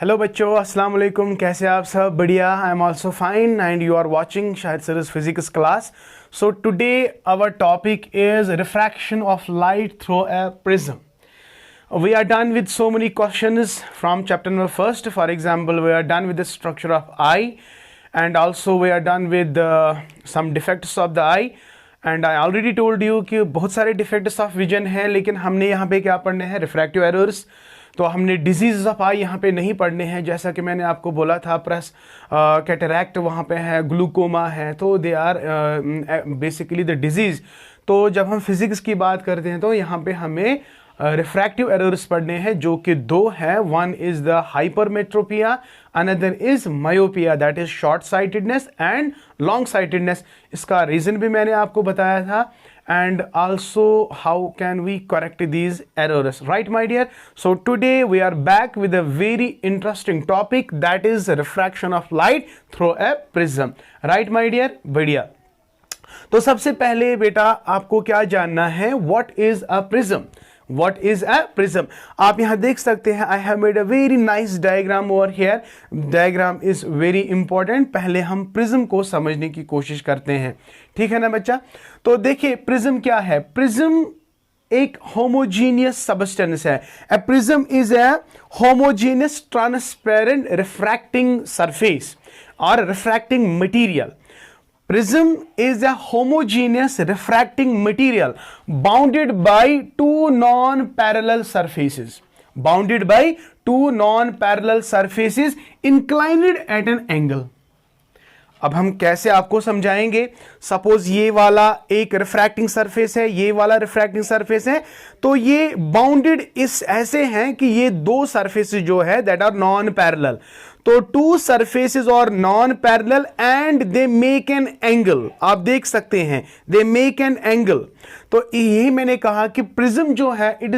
Hello बच्चों, अस्सलाम वालेकुम। कैसे आप सब? बढ़िया। I am also fine and you are watching Shahid sir's physics class. So today our topic is refraction of light through a prism. We are done with so many questions from chapter number first. For example, we are done with the structure of eye, and also we are done with some defects of the eye. And I already told you कि बहुत सारे defects of vision हैं, लेकिन हमने यहाँ पे क्या पढ़ने हैं? refractive errors. तो हमने डिजीज ऑफ आई यहाँ पे नहीं पढ़ने हैं, जैसा कि मैंने आपको बोला था. प्लस कैटरैक्ट वहाँ पे है, ग्लूकोमा है, तो they are basically the disease. तो जब हम फिजिक्स की बात करते हैं तो यहाँ पे हमें रिफ्रैक्टिव एरर्स पढ़ने हैं, जो कि दो है. One is the hypermetropia, another is myopia, that is short sightedness and long sightedness. इसका रीजन भी मैंने आपको बताया था, and also how can we correct these errors, right my dear? So today we are back with a very interesting topic, that is refraction of light through a prism, right my dear? बढ़िया. तो सबसे पहले बेटा आपको क्या जानना है? what is a prism? What is a prism? आप यहां देख सकते हैं, I have made a very nice diagram over here. Diagram is very important. पहले हम प्रिज्म को समझने की कोशिश करते हैं, ठीक है ना बच्चा? तो देखिए प्रिज्म क्या है. प्रिज्म एक होमोजीनियस सबस्टेंस है. A prism is a homogeneous transparent refracting surface or refracting material. Prism is a homogeneous refracting material bounded by two non-parallel surfaces. Bounded by two non-parallel surfaces inclined at an angle. अब हम कैसे आपको समझाएंगे? Suppose ये वाला एक refracting surface है, ये वाला रिफ्रैक्टिंग सरफेस है, तो ये बाउंडेड इस ऐसे हैं कि ये दो सरफेसेस जो है दैट आर नॉन पैरेलल. तो टू सरफेसेस और non parallel and they make an angle. आप देख सकते हैं, दे मेक एन एंगल. तो यही मैंने कहा कि प्रिज्म जो है it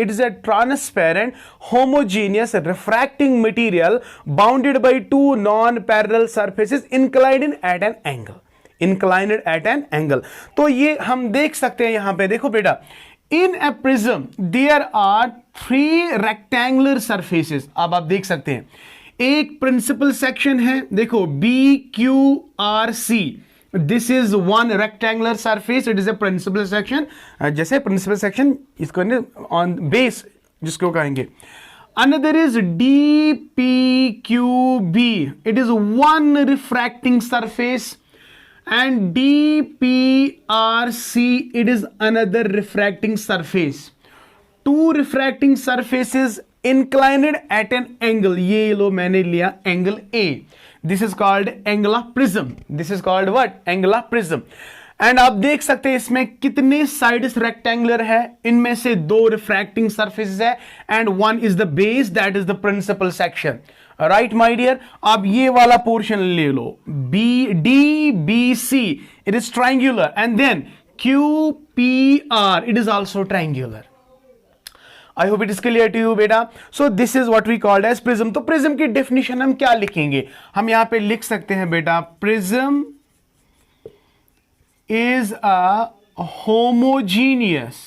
is a transparent homogeneous refracting material bounded by two non parallel surfaces inclined at an angle. Inclined at an angle. तो ये हम देख सकते हैं यहां पे. देखो बेटा, in a prism there are three rectangular surfaces. अब आप देख सकते हैं, एक प्रिंसिपल सेक्शन है, देखो B Q R C. This is one rectangular surface, it is a principal section. जैसे प्रिंसिपल सेक्शन इसको ऑन बेस जिसको कहेंगे. Another is D P Q B, it is one refracting surface. And D P R C, it is another refracting surface. Two refracting surfaces inclined at an angle. ये लो मैंने लिया angle A. This is called angle of prism. This is called what? Angle of prism. And आप देख सकते हैं इसमें कितने साइड्स रेक्टेंगुलर है. इनमें से दो रिफ्रैक्टिंग सरफेसेस है and one is the base, that is the principal section. Right my dear. आप ये वाला पोर्शन ले लो, B D B C, it is triangular. And then Q P R, it is also triangular. I hope it is clear to you बेटा. So this is what we called as prism. तो prism की definition हम क्या लिखेंगे? हम यहां पे लिख सकते हैं बेटा, prism is a homogeneous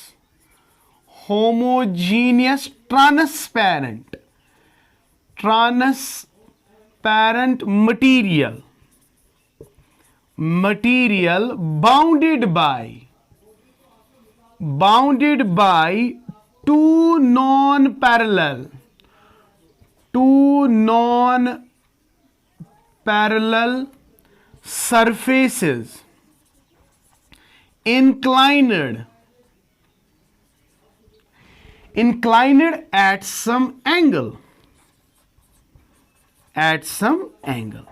transparent material bounded by two non-parallel surfaces inclined at some angle.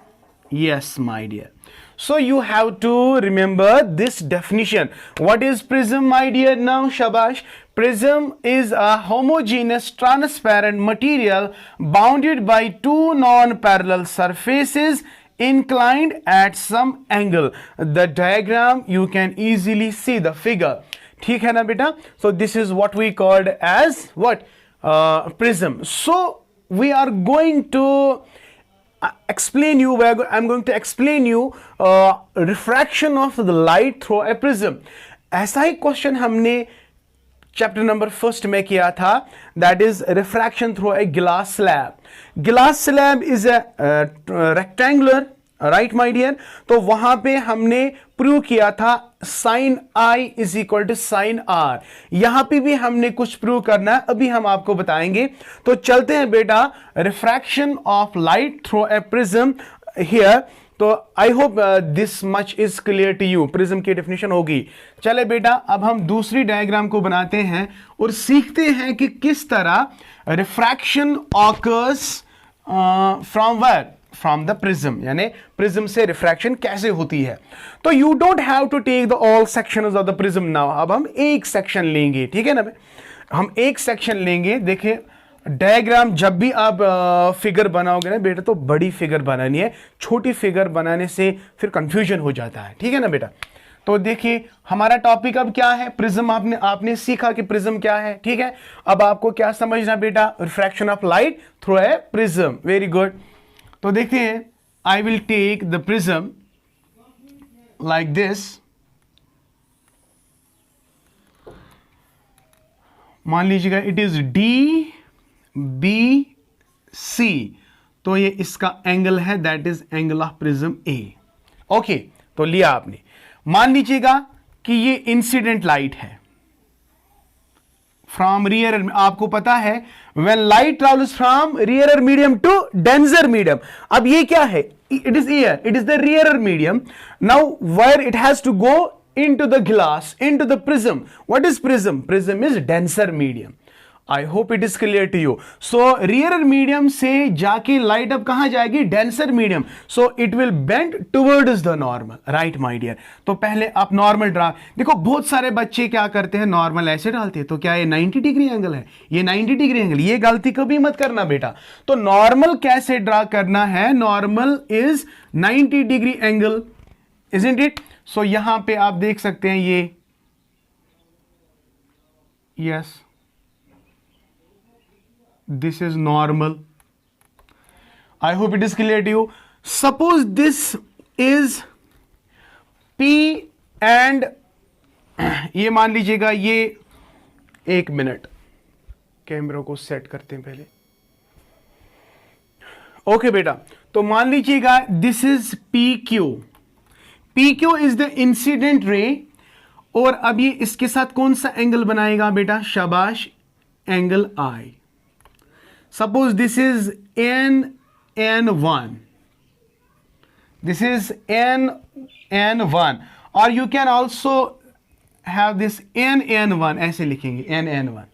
Yes my dear. So you have to remember this definition. What is prism my dear? Now shabash. Prism is a homogeneous transparent material bounded by two non-parallel surfaces inclined at some angle. The diagram you can easily see the figure. ठीक है ना बेटा? So this is what we called as what? Prism. So we are going to explain you, I'm going to explain you refraction of the light through a prism. ऐसा ही question हमने chapter number first में किया था, that is refraction through a glass slab. Glass slab is a rectangular, right my dear. तो वहां पे हमने प्रूव किया था sine I is equal to sine R. यहां पे भी हमने कुछ प्रूव करना है, अभी हम आपको बताएंगे। तो चलते हैं बेटा, refraction of light through a prism here. तो I hope this much is clear to you. Prism की डेफिनेशन होगी। चले बेटा, अब हम दूसरी डायग्राम को बनाते हैं और सीखते हैं कि किस तरह refraction occurs from where, from the prism, यानी प्रिज्म से रिफ्रैक्शन कैसे होती है। तो you don't have to take the all sections of the prism now. अब हम एक सेक्शन लेंगे, ठीक है ना, हम एक सेक्शन लेंगे। देखिए डायग्राम जब भी आप फिगर बनाओगे ना बेटा, तो बड़ी फिगर बनानी है, छोटी फिगर बनाने से फिर कंफ्यूजन हो जाता है, ठीक है ना बेटा। तो देखिए हमारा टॉपिक अब क्या है, प्रिज्म। आपने सीखा कि प्रिज्म क्या है, ठीक है। अब आपको क्या समझना बेटा, refraction of light through a prism. Very good. तो देखते हैं, I will take the prism like this. मान लीजिएगा it is D B C, तो ये इसका एंगल है, that is angle of prism A. Okay, तो लिया आपने। मान लीजिएगा कि ये इंसिडेंट लाइट है फ्रॉम रियर। आपको पता है when light travels from rarer medium to denser medium. अब ये क्या है, it is air, it is the rarer medium. Now where it has to go into the glass, into the prism. What is prism? Prism is denser medium. I hope it is clear to you. So rear medium से जाके light अब कहां जाएगी, denser medium. So it will bend towards the normal, right my dear. तो पहले आप normal draw, देखो बहुत सारे बच्चे क्या करते हैं, normal ऐसे डालते हैं। तो क्या ये 90 डिग्री एंगल है, ये 90 डिग्री एंगल, ये गलती कभी मत करना बेटा। तो normal कैसे ड्रा करना है, normal is 90 degree angle, isn't it? So यहां पे आप देख सकते हैं ये, yes, this is normal. I hope it is clear to you. Suppose this is P and ये मान लीजिएगा, ये एक मिनट, कैमरा को सेट करते हैं पहले। ओके बेटा, तो मान लीजिएगा this is P Q. PQ is the incident रे, और अब ये इसके साथ कौन सा एंगल बनाएगा बेटा, शाबाश, angle I। Suppose this is N1, this is N1, और you can also have this N1, ऐसे लिखेंगे N1।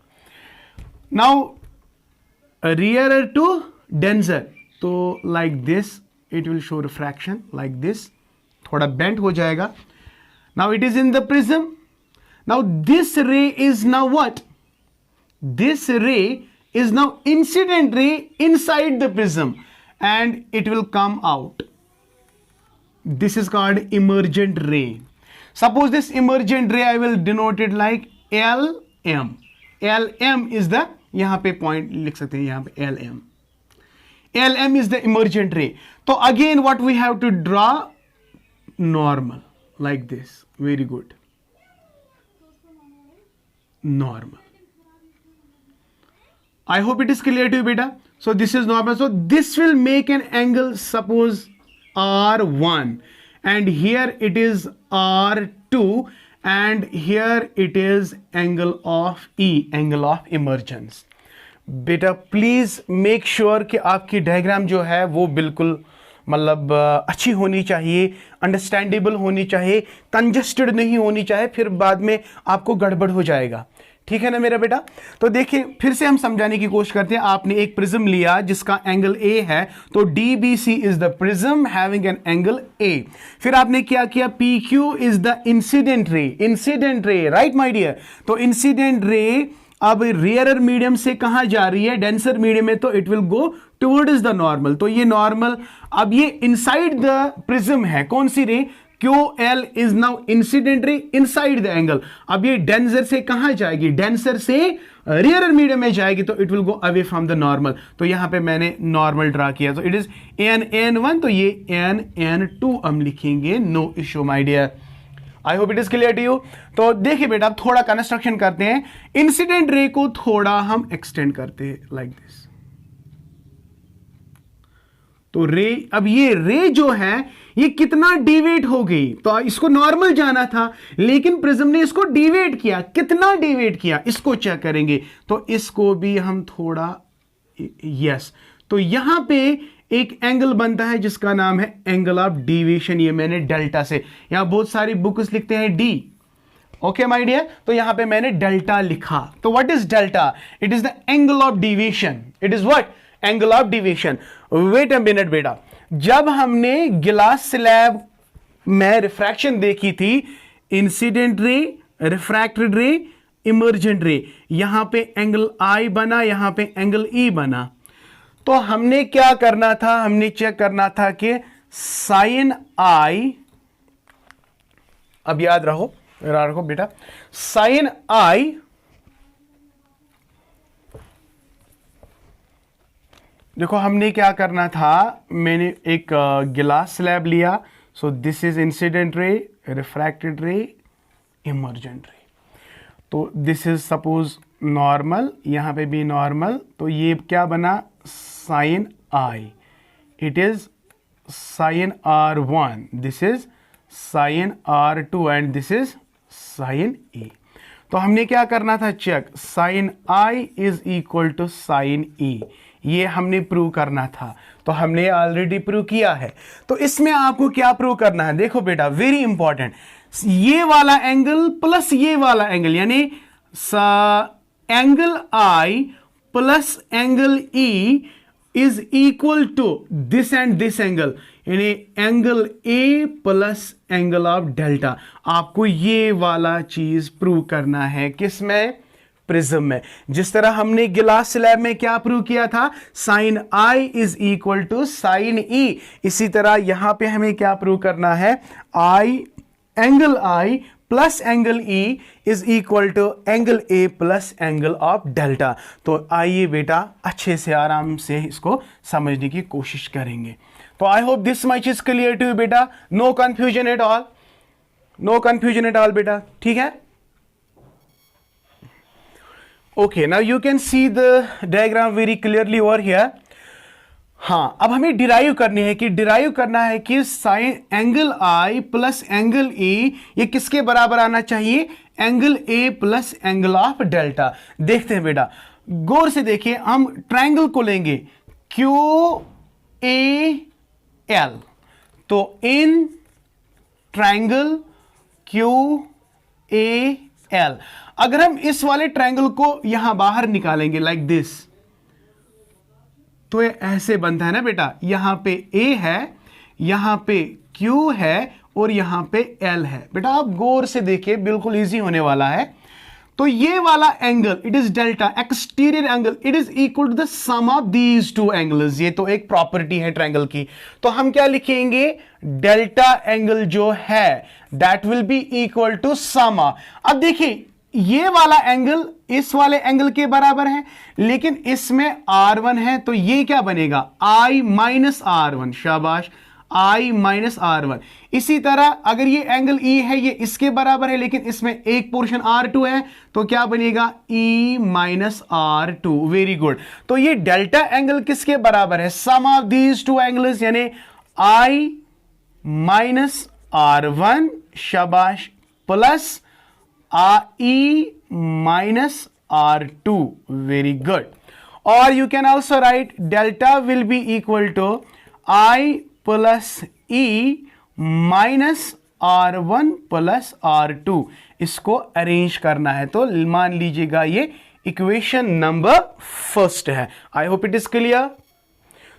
Now rarer to denser, तो like this it will show refraction like this, थोड़ा बेंट हो जाएगा। Now it is in the prism. Now this ray is now what, this ray is now incident ray inside the prism and it will come out. This is called emergent रे। Suppose this emergent रे I will denote it like LM। LM is the, यहां पे point लिख सकते हैं, यहां पे LM। LM is the emergent ray. So again what we have to draw, normal like this. Very good. Normal. I hope it is clear to you beta. So this is normal. So this will make an angle, suppose R1, and here it is R2, and here it is angle of E, angle of emergence. बेटा please make sure कि आपकी diagram जो है वो बिल्कुल मतलब अच्छी होनी चाहिए, अंडरस्टैंडेबल होनी चाहिए, कंजस्टेड नहीं होनी चाहिए, फिर बाद में आपको गड़बड़ हो जाएगा। ठीक है ना मेरा बेटा। तो देखिए फिर से हम समझाने की कोशिश करते हैं। आपने एक प्रिज्म लिया जिसका एंगल ए है, तो DBC is the prism having an angle A. फिर आपने क्या किया, PQ is the incident ray, incident ray, right my dear. तो इंसिडेंट रे अब रियरर मीडियम से कहां जा रही है, डेंसर मीडियम में, तो it will go towards the normal. तो ये नॉर्मल, अब ये इनसाइड द प्रिज्म है, कौन सी रे, QL is now incident ray inside the angle. अब ये डेंसर से कहां जाएगी, डेंसर से रियरर मीडियम में जाएगी, तो it will go away from the normal. तो यहां पे मैंने नॉर्मल ड्रा किया, तो इट इज N1, तो ये N2 हम लिखेंगे, no issue my dear. I hope it is clear to you. तो देखिए बेटा, अब थोड़ा कंस्ट्रक्शन करते हैं। इंसिडेंट रे को थोड़ा हम एक्सटेंड करते हैं लाइक दिस। तो रे, अब ये रे जो है ये कितना डिवेट हो गई, तो इसको नॉर्मल जाना था लेकिन प्रिज्म ने इसको डिवेट किया। कितना डिवेट किया इसको चेक करेंगे। तो इसको भी हम थोड़ा, यस, तो यहां पे एक एंगल बनता है जिसका नाम है एंगल ऑफ डिविएशन। ये मैंने डेल्टा से, यहां बहुत सारी बुक्स लिखते हैं डी, ओके माय डियर, तो यहां पे मैंने डेल्टा लिखा। तो what is delta? It is the angle of deviation. It is what? Angle of deviation. Wait a minute बेटा, जब हमने गिलास स्लैब में रिफ्रैक्शन देखी थी, इंसिडेंट रे, रिफ्रैक्टेड रे, इमर्जेंट रे, यहां पे एंगल आई बना, यहां पे एंगल ई बना। तो हमने क्या करना था? हमने चेक करना था कि साइन आई, अब याद रखो बेटा, साइन आई देखो हमने क्या करना था, मैंने एक गिलास स्लैब लिया। So this is incident ray, refracted रे, इमर्जेंट रे। तो दिस इज सपोज नॉर्मल, यहां पे भी नॉर्मल, तो ये क्या बना? Sine I. It is sine R1, this is sine R2 and this is sine E। तो हमने क्या करना था? Check, sine I is equal to sine E। ये हमने प्रूव करना था, तो हमने ऑलरेडी प्रूव किया है। तो इसमें आपको क्या प्रूव करना है? देखो बेटा, वेरी इंपॉर्टेंट, ये वाला एंगल प्लस ये वाला एंगल, यानी angle I plus angle E is equal to this and this angle, यानी angle A plus angle of delta. आपको ये वाला चीज प्रूव करना है, किसमें? प्रिज्म में। जिस तरह हमने गिलास स्लैब में क्या प्रूव किया था? Sine I is equal to sine E. इसी तरह यहां पे हमें क्या प्रूव करना है? Angle I plus angle E is equal to angle A plus angle of delta. तो आइए बेटा अच्छे से आराम से इसको समझने की कोशिश करेंगे। तो I hope this much is clear to you बेटा, no confusion at all, no confusion at all बेटा, ठीक है? Okay, now you can see the diagram very clearly over here. हाँ, अब हमें डिराइव करनी है कि sign angle I plus angle ई ये किसके बराबर आना चाहिए? Angle A plus angle of delta. देखते हैं बेटा, गौर से देखिए, हम ट्रायंगल को लेंगे क्यू ए एल। तो in triangle Q A L, अगर हम इस वाले ट्रायंगल को यहां बाहर निकालेंगे लाइक दिस, तो ये ऐसे बनता है ना बेटा। यहां पे A है, यहां पे Q है और यहां पे L है। बेटा आप गौर से देखिए, बिल्कुल इजी होने वाला है। तो ये वाला angle, it is delta, exterior angle, it is equal to the sum of these two angles. ये तो एक प्रॉपर्टी है ट्रायंगल की। तो हम क्या लिखेंगे? डेल्टा एंगल जो है that will be equal to sum of. अब देखिए, ये वाला एंगल इस वाले एंगल के बराबर है, लेकिन इसमें R1 है, तो ये क्या बनेगा? I minus R1। शाबाश, I माइनस R1। इसी तरह अगर ये एंगल E है, ये इसके बराबर है, लेकिन इसमें एक पोर्शन R2 है, तो क्या बनेगा? E minus R2। Very good. तो ये डेल्टा एंगल किसके बराबर है? सम ऑफ दीज टू एंगल्स, यानी I माइनस R1, शाबाश, plus E minus R2, very good. Or you can also write delta will be equal to I plus E minus R1 plus R2। इसको arrange करना है, तो मान लीजिएगा ये equation number first है। आई होप इट इज क्लियर।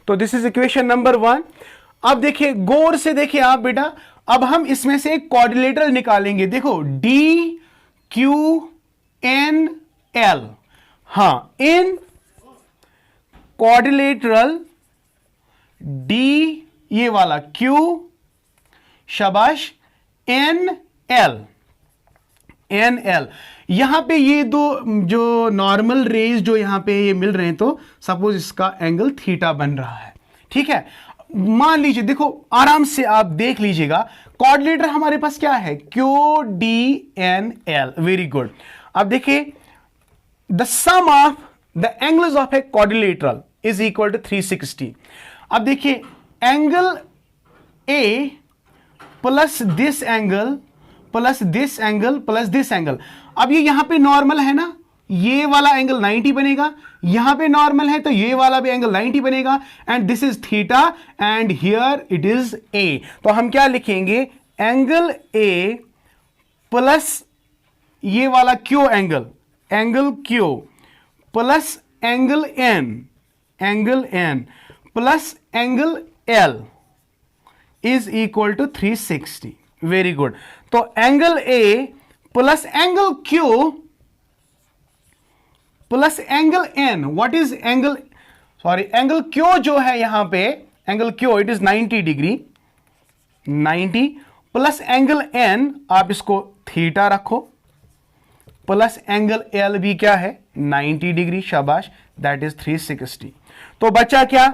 तो this is equation number 1। अब देखिए, गौर से देखिए आप बेटा, अब हम इसमें से एक क्वाड्रिलेटरल निकालेंगे। देखो डी क्यू एन एल, हाँ, इन क्वाड्रिलेटरल डी, ये वाला क्यू, शाबाश, एन एल, एन एल। यहां पे ये दो जो नॉर्मल रेज जो यहां पे ये मिल रहे हैं, तो सपोज इसका एंगल थीटा बन रहा है, ठीक है? मान लीजिए, देखो आराम से आप देख लीजिएगा, कोऑर्डिनेटर हमारे पास क्या है, Q D N L, very good. अब देखिए the sum of the angles of a quadrilateral is equal to 360। अब देखिए angle A plus this angle plus this angle plus this angle, अब ये यहां पे नॉर्मल है ना, ये वाला एंगल 90 बनेगा, यहां पे नॉर्मल है तो ये वाला भी एंगल 90 बनेगा, and this is theta and here it is A. तो हम क्या लिखेंगे, एंगल ए प्लस ये वाला Q angle, angle Q plus angle N plus angle L is equal to 360। Very good. तो angle A plus angle Q plus angle N, what is angle, sorry angle Q जो है यहां पे, angle Q it is 90 degree, 90 plus angle N, आप इसको theta रखो, plus angle L भी क्या है 90 डिग्री, शाबाश, दैट इज 360। तो बचा क्या,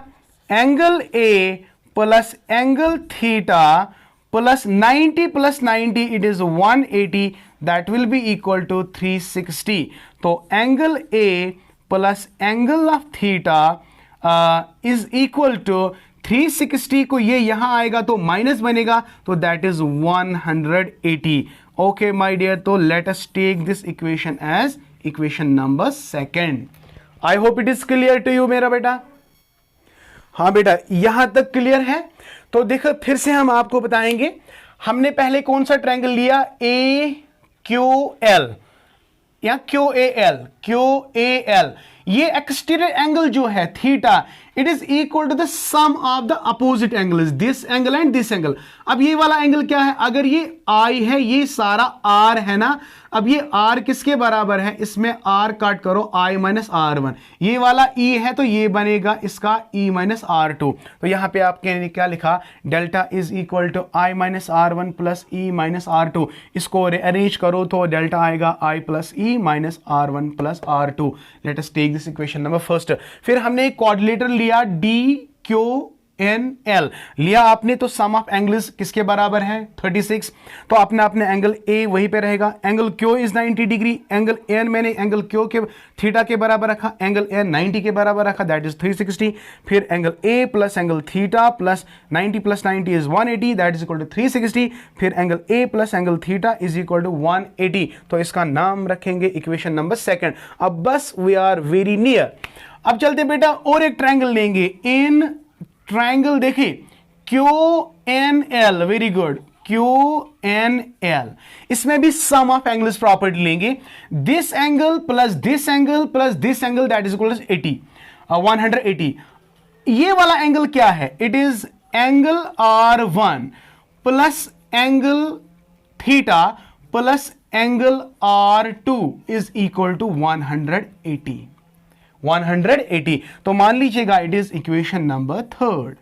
angle A plus angle theta plus 90 plus 90 it is 180, that will be equal to 360। तो angle A plus angle of theta is equal to 360, को ये यहां आएगा तो माइनस बनेगा, तो that is 180। Okay my dear, तो let us take this equation as equation number 2। I hope it is clear to you मेरा बेटा। हाँ बेटा, यहां तक क्लियर है। तो देखो फिर से हम आपको बताएंगे, हमने पहले कौन सा ट्रायंगल लिया, ए क्यू एल या क्यू ए एल, ये एक्सटीरियर एंगल जो है theta it is equal to the sum of the opposite angles, this angle and this angle. अब ये वाला एंगल क्या है, अगर ये आई है, ये सारा आर है ना, अब ये आर किसके बराबर है, इसमें आर काट करो, आई माइनस आर वन, ये वाला ई है तो ये बनेगा इसका ई माइनस आर टू। तो यहां पे आपने क्या लिखा, delta is equal to I minus R one plus E minus R two, इसको अरेंज करो तो डेल्टा आएगा I plus E minus R one plus R two. Let us take this equation number first. फिर हमने एक quadrilateral लिया, D Q N L लिया आपने, तो सम ऑफ एंगल्स किसके बराबर है 36, तो अपने एंगल ए वहीं पे रहेगा, angle Q is 90 degree, angle N मैंने एंगल क्यू के थीटा के बराबर रखा, एंगल एन 90 के बराबर रखा, दैट इज 360। फिर angle A plus angle theta plus 90 plus 90 is 180, that is equal to 360। फिर angle A plus angle theta is equal to 180, तो इसका नाम रखेंगे इक्वेशन नंबर 2। अब बस वी आर वेरी नियर। अब चलते बेटा और एक ट्रायंगल लेंगे, इन ट्रायंगल देखिए Q N L, very good, Q N L, इसमें भी सम ऑफ एंगल्स प्रॉपर्टी लेंगे, this angle plus this angle plus this angle that is equal to 80, 180। ये वाला एंगल क्या है, it is angle R1 plus angle theta plus angle R2 is equal to 180, 180। तो मान लीजिएगा इट इज इक्वेशन नंबर 3।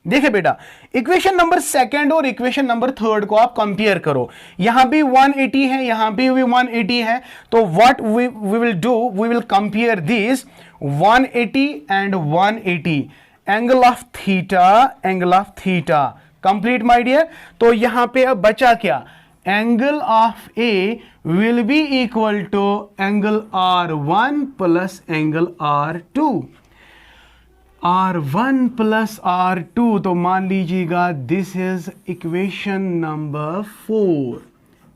देखिए बेटा, इक्वेशन नंबर 2 और इक्वेशन नंबर 3 को आप कंपेयर करो, यहां भी 180 है, यहां भी 180 है, तो what we will do, we will compare this 180 and 180, angle of theta, complete my dear. तो यहां पे अब बचा क्या, angle of A will be equal to angle R1 plus angle R2, R1 plus R2, तो मान लीजिएगा this is equation number 4,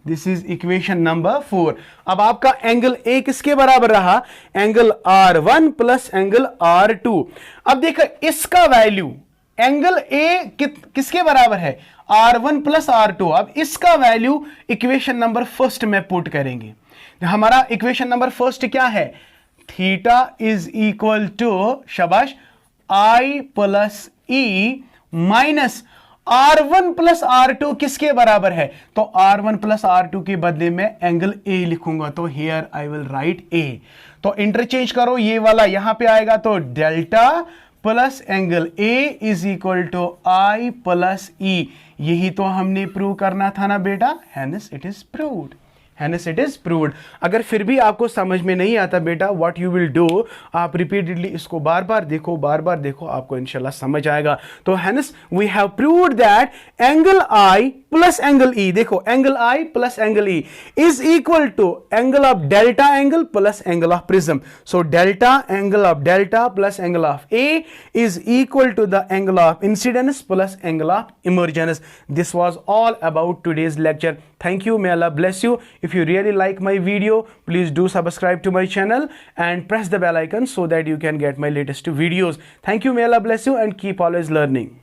this is equation number 4। अब आपका एंगल ए किसके बराबर रहा, angle R1 plus angle R2। अब देखो इसका वैल्यू, एंगल ए किसके बराबर है, R1 प्लस R2। अब इसका वैल्यू इक्वेशन नंबर 1 में पुट करेंगे। हमारा इक्वेशन नंबर 1 क्या है, थीटा इज इक्वल टू, शाबाश, आई plus E minus R1 plus R2 किसके बराबर है, तो R1 प्लस R2 के बदले में एंगल ए लिखूंगा, तो here I will write A. तो इंटरचेंज करो, ये वाला यहां पे आएगा, तो delta plus angle A is equal to I plus E. यही तो हमने प्रूव करना था ना बेटा, hence it is proved, hence it is proved. अगर फिर भी आपको समझ में नहीं आता बेटा, what you will do, आप repeatedly इसको बार बार देखो, आपको इंशाल्लाह समझ आएगा. तो hence we have proved that angle I plus angle E, देखो angle I plus angle E is equal to angle of delta angle plus angle of prism. So delta angle of delta plus angle of A is equal to the angle of incidence plus angle of emergence. This was all about today's lecture. Thank you. May Allah bless you. If you really like my video, please do subscribe to my channel and press the bell icon so that you can get my latest videos. Thank you. May Allah bless you and keep always learning.